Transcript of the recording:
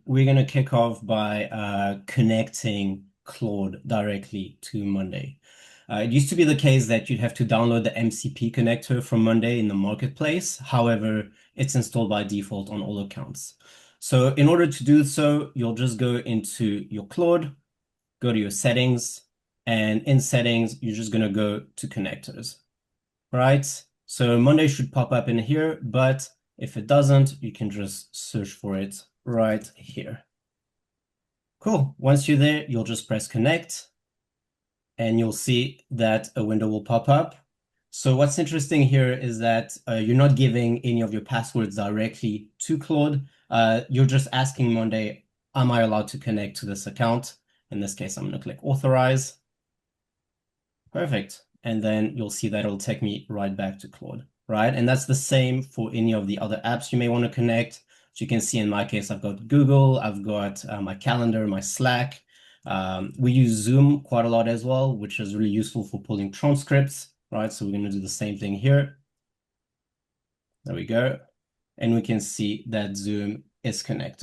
we're going to kick off by connecting Claude directly to Monday. It used to be the case that you'd have to download the MCP connector from Monday in the marketplace. However, it's installed by default on all accounts. So in order to do so, you'll just go into your Claude, go to your settings, and in settings, you're just going to go to connectors, right? So Monday should pop up in here, but if it doesn't, you can just search for it right here. Cool. Once you're there, you'll just press connect and you'll see that a window will pop up. So what's interesting here is that you're not giving any of your passwords directly to Claude. You're just asking Monday, am I allowed to connect to this account? In this case, I'm going to click authorize. Perfect. And then you'll see that it'll take me right back to Claude, right? And that's the same for any of the other apps you may want to connect. As you can see, in my case, I've got Google, I've got my calendar, my Slack. We use Zoom quite a lot as well, which is really useful for pulling transcripts, right? So we're going to do the same thing here. There we go. And we can see that Zoom is connected.